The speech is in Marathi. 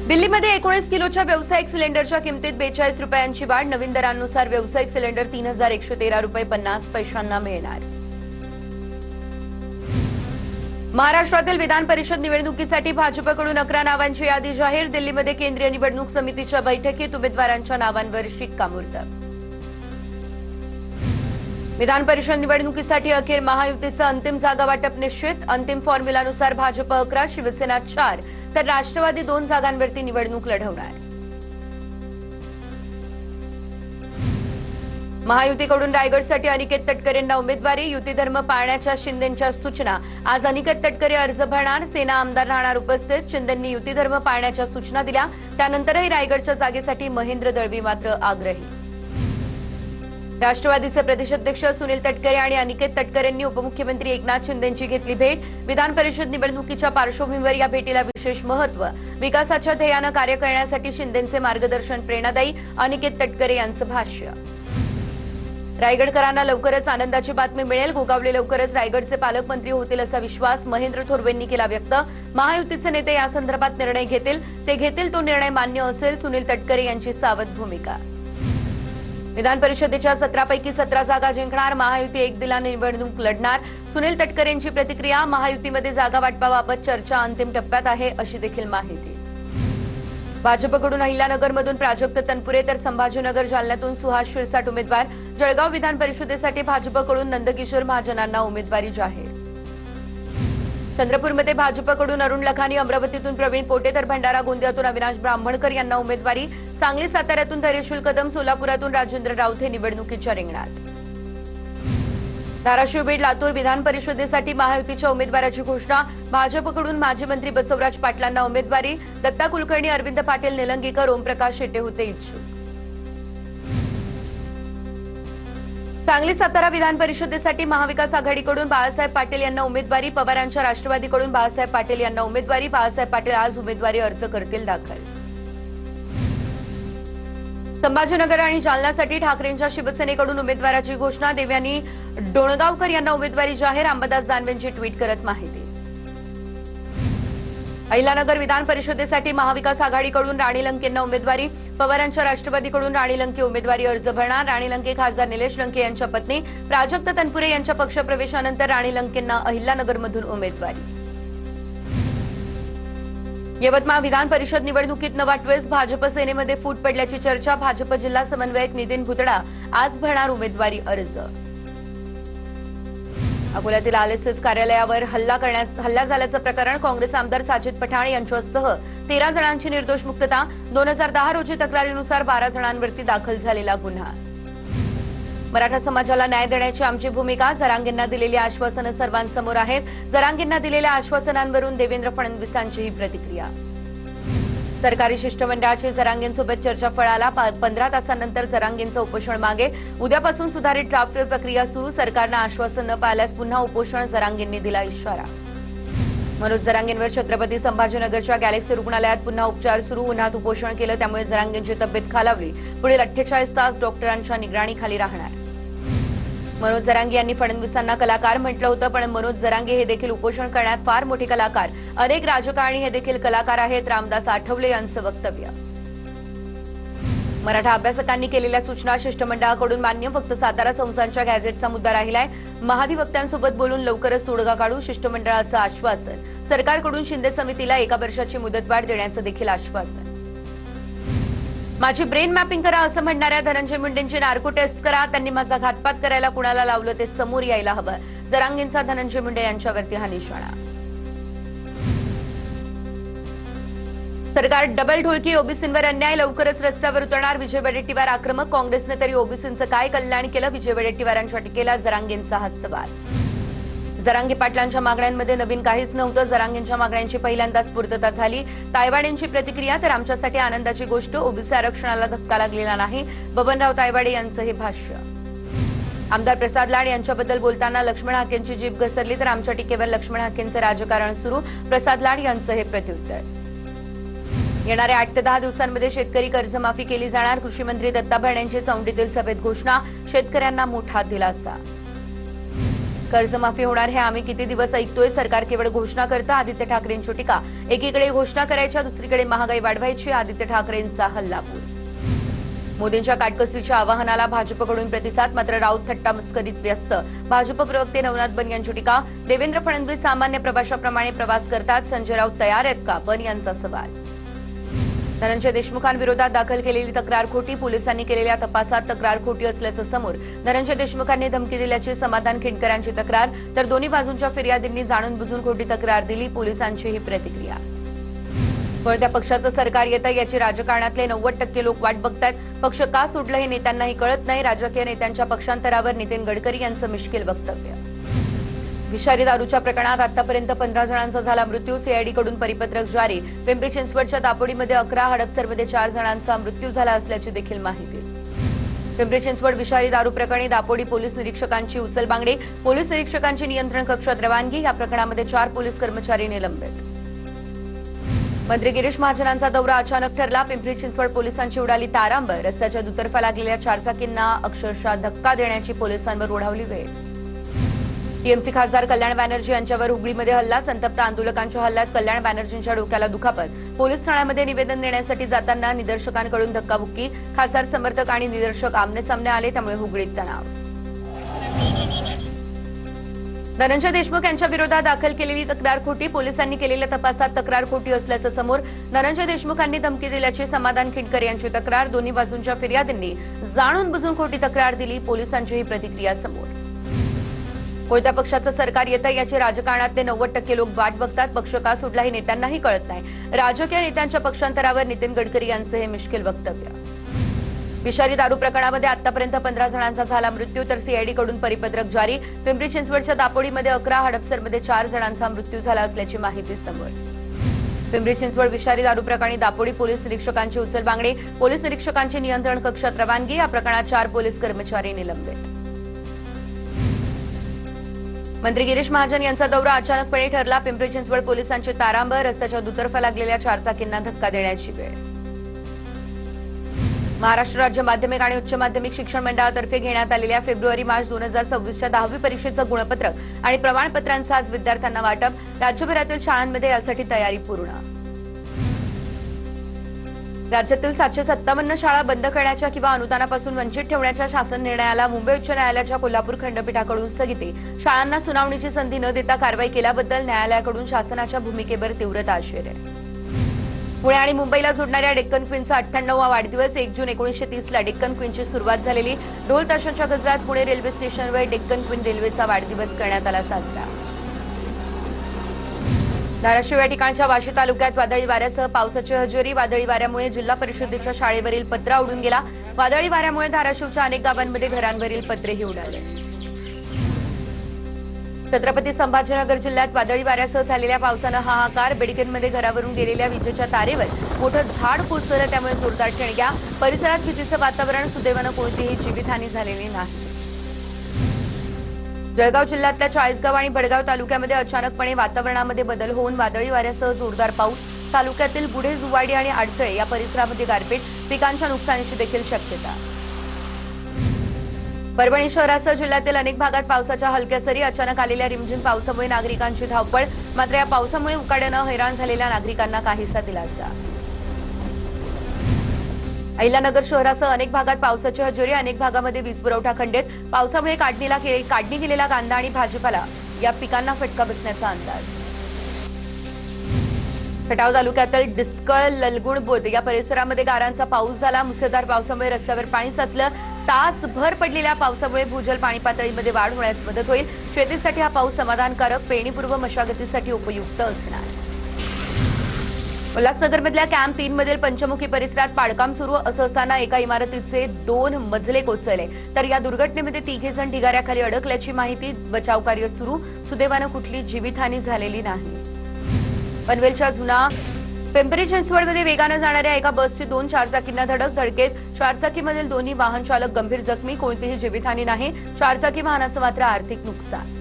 दिल्लीमध्ये 19 किलोच्या व्यावसायिक सिलेंडरच्या किमतीत 42 रुपयांची वाढ. नवीन दरांनुसार व्यावसायिक सिलेंडर 3113 रुपये 50 पैशांना मिळणार. महाराष्ट्रातील विधान परिषद निवडणुकीसाठी भाजपकडून 11 नावांची यादी जाहीर. दिल्लीमध्ये केंद्रीय निवडणूक समितीच्या बैठकीत उमेदवारांच्या नावांवर शिक्कामोर्तब. विधान परिषद निवडणुकीसाठी अखेर महायुतीचं अंतिम जागा वाटप निश्चित. अंतिम फॉर्म्युलानुसार भाजप 11, शिवसेना 4 तर राष्ट्रवादी 2 जागांवरती निवडणूक लढवणार. महायुतीकडून रायगडसाठी अनिकेत तटकरेंना उमेदवारी. युती धर्म पाळण्याच्या शिंदेंच्या सूचना. आज अनिकेत तटकरे अर्ज भरणार. सेना आमदार राहणार उपस्थित. शिंदेंनी युती धर्म पाळण्याच्या सूचना दिल्या. त्यानंतरही रायगडच्या जागेसाठी महेंद्र दळवी मात्र आग्रही. राष्ट्रवादीचे प्रदेशाध्यक्ष सुनील तटकरे आणि अनिकेत तटकरेंनी उपमुख्यमंत्री एकनाथ शिंदेंची घेतली भेट. विधान परिषद निवडणुकीच्या पार्श्वभूमीवर या भेटीला विशेष महत्त्व. विकासाच्या ध्येयानं कार्य करण्यासाठी शिंदेंचे मार्गदर्शन प्रेरणादायी. अनिकेत तटकरे यांचं भाष्य. रायगडकरांना लवकरच आनंदाची बातमी मिळेल. गोगावले लवकरच रायगडचे पालकमंत्री होतील असा विश्वास महेंद्र थोरवेंनी केला व्यक्त. महायुतीचे नेते या संदर्भात निर्णय घेतील. ते घेतील तो निर्णय मान्य असेल. सुनील तटकरे यांची सावध भूमिका. विधान परिषदेच्या 17 पैकी 17 जागा जिंकणार. महायुती एक दिलाने निवडणूक लढणार. सुनील तटकरेंची प्रतिक्रिया. महायुतीमध्ये जागा वाटपाबाबत चर्चा अंतिम टप्प्यात आहे अशी देखील माहिती. भाजपकडून अहिल्यानगरमधून प्राजक्त तनपुरे तर संभाजीनगर जालन्यातून सुहास शिरसाट उमेदवार. जळगाव विधान परिषदेसाठी भाजपकडून नंदकिशोर महाजनांना उमेदवारी जाहीर. चंद्रपूरमध्ये भाजपकडून अरुण लखानी, अमरावतीतून प्रवीण पोटे तर भंडारा गोंदियातून अविनाश ब्राह्मणकर यांना उमेदवारी. सांगली साताऱ्यातून धैर्यशील कदम, सोलापुरातून राजेंद्र राऊत निवडणुकीच्या रिंगणात. धाराशिव, बीड, लातूर विधान परिषदेसाठी महायुतीच्या उमेदवाराची घोषणा. भाजपकडून माजी मंत्री बसवराज पाटलांना उमेदवारी. दत्ता कुलकर्णी, अरविंद पाटील निलंगेकर, ओमप्रकाश शेटे होते इच्छुक. सांगली सातारा विधान परिषदेसाठी महाविकास आघाडीकडून बाळासाहेब पाटील यांना उमेदवारी. पवारांच्या राष्ट्रवादीकडून बाळासाहेब पाटील यांना उमेदवारी. बाळासाहेब पाटील आज उमेदवारी अर्ज करतील दाखल. संभाजीनगर आणि जालन्यासाठी ठाकरेंच्या शिवसेनेकडून उमेदवाराची घोषणा. देवयानी डोणगावकर यांना उमेदवारी जाहीर. अंबादास दानवेंची ट्विट करत माहिती. अहिल्यानगर विधान परिषदेसाठी महाविकास आघाडीकडून राणी लंकेंना उमेदवारी. पवारांच्या राष्ट्रवादीकडून राणी लंके उमेदवारी अर्ज भरणार. राणी लंके खासदार निलेश लंके यांच्या पत्नी. प्राजक्त तनपुरे यांच्या पक्षप्रवेशानंतर राणी लंकेंना अहिल्यानगरमधून उमेदवारी. यवतमाळ विधान परिषद निवडणुकीत नवा ट्विस्ट. भाजप सेनेमध्ये फूट पडल्याची चर्चा. भाजप जिल्हा समन्वयक नितीन भुतडा आज भरणार उमेदवारी अर्ज. अकोल्यातील आरएसएस कार्यालयावर हल्ला झाल्याचं प्रकरण. काँग्रेस आमदार साजिद पठाण यांच्यासह 13 जणांची निर्दोष मुक्तता. 2010 रोजी तक्रारीनुसार 12 जणांवरती दाखल झालेला गुन्हा. मराठा समाजाला न्याय देण्याची आमची भूमिका. जरांगेंना दिलेली आश्वासनं सर्वांसमोर आहेत. जरांगेंना दिलेल्या आश्वासनांवरून देवेंद्र फडणवीसांचीही प्रतिक्रिया. सरकारी शिष्टमंडळाची जरांगेंसोबत चर्चा फळाला. 15 तासांनंतर जरांगेंचं उपोषण मागे. उद्यापासून सुधारित ड्राफ्ट प्रक्रिया सुरू. सरकारनं आश्वासन न पाळल्यास पुन्हा उपोषण. जरांगेंनी दिला इशारा. मनोज जरांगेंवर छत्रपती संभाजीनगरच्या गॅलेक्सी रुग्णालयात पुन्हा उपचार सुरू. उन्हात उपोषण केलं त्यामुळे जरांगेंची तब्येत खालावली. पुढील 48 तास डॉक्टरांच्या निगराणीखाली राहणार. मनोज जरांगे यांनी फडणवीसांना कलाकार म्हटलं होतं, पण मनोज जरांगे हे देखील उपोषण करण्यात फार मोठे कलाकार. अनेक राजकारणी हे देखील कलाकार आहेत. रामदास आठवले यांचं वक्तव्य. मराठा अभ्यासकांनी केलेल्या सूचना शिष्टमंडळाकडून मान्य. फक्त सातारा संस्थांच्या गॅझेटचा मुद्दा राहिलाय. महाधिवक्त्यांसोबत बोलून लवकरच तोडगा काढू. शिष्टमंडळाचं आश्वासन. सरकारकडून शिंदे समितीला 1 वर्षाची मुदतवाढ देण्याचं देखील आश्वासन. माझी ब्रेन मॅपिंग करा असं म्हणणाऱ्या धनंजय मुंडेंची नार्को टेस्ट करा. त्यांनी माझा घातपात करायला कुणाला लावलं ते समोर यायला हवं. जरांगेंचा धनंजय मुंडे यांच्यावरती हा निशाणा. सरकार डबल ढोलकी. ओबीसींवर अन्याय. लवकरच रस्त्यावर उतरणार. विजय वडेट्टीवार आक्रमक. काँग्रेसने तरी ओबीसींचं काय कल्याण केलं. विजय वडेट्टीवारांच्या टीकेला जरांगेंचा हा सवाल. जरांगे पाटलांच्या मागण्यांमध्ये नवीन काहीच नव्हतं. जरांगेंच्या मागण्यांची पहिल्यांदाच पूर्तता झाली. तायवाडेंची प्रतिक्रिया. तर आमच्यासाठी आनंदाची गोष्ट. ओबीसी आरक्षणाला धक्का लागलेला नाही. बबनराव तायवाडे यांचं हे भाष्य. आमदार प्रसाद लाड यांच्याबद्दल बोलताना लक्ष्मण हाकेंची जीभ घसरली. तर आमच्या टीकेवर लक्ष्मण हाकेंचं राजकारण सुरू. प्रसाद लाड यांचं हे प्रत्युत्तर. येणाऱ्या 8 ते 10 दिवसांमध्ये शेतकरी कर्जमाफी केली जाणार. कृषी मंत्री दत्ता भरणे यांची चौंडीतील सभेत घोषणा. शेतकऱ्यांना मोठा दिलासा. कर्जमाफी होणार हे आम्ही किती दिवस ऐकतोय. सरकार केवळ घोषणा करतं. आदित्य ठाकरेंची टीका. एकीकडे घोषणा करायच्या, दुसरीकडे महागाई वाढवायची. आदित्य ठाकरेंचा हल्लापूर. मोदींच्या काटकसरीच्या आवाहनाला भाजपकडून प्रतिसाद, मात्र राऊत थट्टा मस्करीत व्यस्त. भाजप प्रवक्ते नवनाथ बन यांची टीका. देवेंद्र फडणवीस सामान्य प्रवाशाप्रमाणे प्रवास करतात. संजय राऊत तयार आहेत का? बन यांचा सवाल. धनंजय देशमुखांविरोधात दाखल केलेली तक्रार खोटी. पोलिसांनी केलेल्या तपासात तक्रार खोटी असल्याचं समोर. धनंजय देशमुखांनी धमकी दिल्याची समाधान खिंडकरांची तक्रार. तर दोन्ही बाजूंच्या फिर्यादींनी जाणून बुजून खोटी तक्रार दिली. पोलिसांची ही प्रतिक्रिया. कोणत्या पक्षाचं सरकार येतं याची राजकारणातले 90% लोक वाट बघतायत. पक्ष का सोडलं हे नेत्यांनाही कळत नाही. राजकीय नेत्यांच्या पक्षांतरावर नितीन गडकरी यांचं मिश्किल वक्तव्य. विषारी दारूच्या प्रकरणात आतापर्यंत 15 जणांचा झाला मृत्यू. सीआयडीकडून परिपत्रक जारी. पिंपरी चिंचवडच्या दापोडीमध्ये 11, हडपसरमध्ये 4 जणांचा मृत्यू झाला असल्याची देखील माहिती. पिंपरी चिंचवड विषारी दारू प्रकरणी दापोडी पोलीस निरीक्षकांची उचलबांगडी. पोलीस निरीक्षकांची नियंत्रण कक्षात रवानगी. या प्रकरणामध्ये 4 पोलीस कर्मचारी निलंबित. मंत्री गिरीश महाजनांचा दौरा अचानक ठरला. पिंपरी चिंचवड पोलिसांची उडाली तारांब. रस्त्याच्या दुतर्फा लागलेल्या चारचाकींना अक्षरशः धक्का देण्याची पोलिसांवर ओढावली वेळ. टीएमसी खासदार कल्याण बॅनर्जी यांच्यावर हुगळीमध्ये हल्ला. संतप्त आंदोलकांच्या हल्ल्यात कल्याण बॅनर्जींच्या डोक्याला दुखापत. पोलीस ठाण्यामध्ये निवेदन देण्यासाठी जाताना निदर्शकांकडून धक्काबुक्की. खासदार समर्थक आणि निदर्शक आमने-सामने आले, त्यामुळे हुगळीत तणाव. धनंजय देशमुख यांच्या विरोधात दाखल केलेली तक्रार खोटी. पोलिसांनी केलेल्या तपासात तक्रार खोटी असल्याचं समोर. धनंजय देशमुखांनी धमकी दिल्याची समाधान खिंडकर यांची तक्रार. दोन्ही बाजूंच्या फिर्यादींनी जाणून बुजून खोटी तक्रार दिली. पोलिसांची ही प्रतिक्रिया समोर. कोणत्या पक्षाचं सरकार येतं याची राजकारणातले 90% लोक वाट बघतात. पक्ष का सोडला हे नेत्यांनाही कळत नाही. राजकीय नेत्यांच्या पक्षांतरावर नितीन गडकरी यांचं हे मिश्किल वक्तव्य. विषारी दारू प्रकरणामध्ये आतापर्यंत 15 जणांचा झाला मृत्यू. तर सीआयडीकडून परिपत्रक जारी. पिंपरी चिंचवडच्या दापोडीमध्ये 11, हडपसरमध्ये 4 जणांचा मृत्यू झाला असल्याची माहिती समोर. पिंपरी चिंचवड विषारी दारू प्रकरणी दापोडी पोलीस निरीक्षकांची उचलबांगडी. पोलीस निरीक्षकांची नियंत्रण कक्षात रवानगी. या प्रकरणात 4 पोलीस कर्मचारी निलंबित. मंत्री गिरीश महाजन यांचा दौरा अचानकपणे ठरला. पिंपरी चिंचवड पोलिसांची तारांब. रस्त्याच्या दुतर्फा लागलेल्या चारचाकींना धक्का देण्याची वेळ. महाराष्ट्र राज्य माध्यमिक आणि उच्च माध्यमिक शिक्षण मंडळातर्फे घेण्यात आलेल्या फेब्रुवारी-मार्च 2026च्या 10वी परीक्षेचं गुणपत्रक आणि प्रमाणपत्रांचं आज विद्यार्थ्यांना वाटप. राज्यभरातील शाळांमध्ये यासाठी तयारी पूर्ण. राज्यातील 757 शाळा बंद करण्याच्या किंवा अनुदानापासून वंचित ठेवण्याच्या शासन निर्णयाला मुंबई उच्च न्यायालयाच्या कोल्हापूर खंडपीठाकडून स्थगिती. शाळांना सुनावणीची संधी न देता कारवाई केल्याबद्दल न्यायालयाकडून शासनाच्या भूमिकेवर तीव्र ताशेर. पुणे आणि मुंबईला जोडणाऱ्या डेक्कन क्वीनचा 98वा वाढदिवस. 1 जून 1930ला डेक्कन क्वीनची सुरुवात झालेली. ढोल ताशाच्या गजरात पुणे रेल्वे स्टेशनवर डेक्कन क्वीन रेल्वेचा वाढदिवस करण्यात आला साजरा. धाराशिव या ठिकाणच्या वाशी तालुक्यात वादळी वाऱ्यासह पावसाची हजेरी. वादळी वाऱ्यामुळे जिल्हा परिषदेच्या शाळेवरील पत्रा उडून गेला. वादळी वाऱ्यामुळे धाराशिवच्या अनेक गावांमध्ये घरांवरील पत्रेही उडाले. छत्रपती संभाजीनगर जिल्ह्यात वादळी वाऱ्यासह झालेल्या पावसानं हाहाकार. बेडकेमध्ये घरावरून गेलेल्या विजेच्या तारेवर मोठं झाड कोसळलं, त्यामुळे जोरदार ठिणग्या. परिसरात भीतीचं वातावरण. सुदैवानं कोणतीही जीवितहानी झालेली नाही. जळगाव जिल्ह्यातल्या चाळीसगाव आणि भडगाव तालुक्यामध्ये अचानकपणे वातावरणामध्ये बदल होऊन वादळी वाऱ्यासह जोरदार पाऊस. तालुक्यातील गुढे, जुवाडी आणि आडसळे या परिसरामध्ये गारपीट. पिकांच्या नुकसानीची देखील शक्यता. परभणी शहरासह जिल्ह्यातील अनेक भागात पावसाच्या हलक्या सरी. अचानक आलेल्या रिमझिम पावसामुळे नागरिकांची धावपळ. मात्र या पावसामुळे उकाड्यानं हैराण झालेल्या नागरिकांना काहीसा दिलासा. अहिल्यानगर शहरासह अनेक भागात पावसाची हजेरी. अनेक भागामध्ये वीज पुरवठा खंडित. पावसामुळे काढणी केलेला कांदा आणि भाजीपाला या पिकांना फटका बसण्याचा अंदाज. खटाव तालुक्यातील डिस्कळ, ललगुण, बोद या परिसरामध्ये गारांचा पाऊस झाला. मुसळधार पावसामुळे रस्त्यावर पाणी साचलं. तासभर पडलेल्या पावसामुळे भूजल पाणी पातळीमध्ये वाढ होण्यास मदत होईल. शेतीसाठी हा पाऊस समाधानकारक, पेरणीपूर्व मशागतीसाठी उपयुक्त असणार. उल्हासनगरमधल्या कॅम्प 3 मधील पंचमुखी परिसरात पाडकाम सुरू असं असताना एका इमारतीचे 2 मजले कोसळले. तर या दुर्घटनेमध्ये 3 जण ढिगाऱ्याखाली अडकल्याची माहिती. बचाव कार्य सुरू. सुदैवानं कुठली जीवितहानी झालेली नाही. पनवेलच्या जुना पिंपरी चिंचवडमध्ये वेगानं जाणाऱ्या एका बसची 2 चारचाकींना धडकेत 4चाकीमधील दोन्ही वाहन चालक गंभीर जखमी. कोणतीही जीवितहानी नाही. 4चाकी वाहनाचं मात्र आर्थिक नुकसान.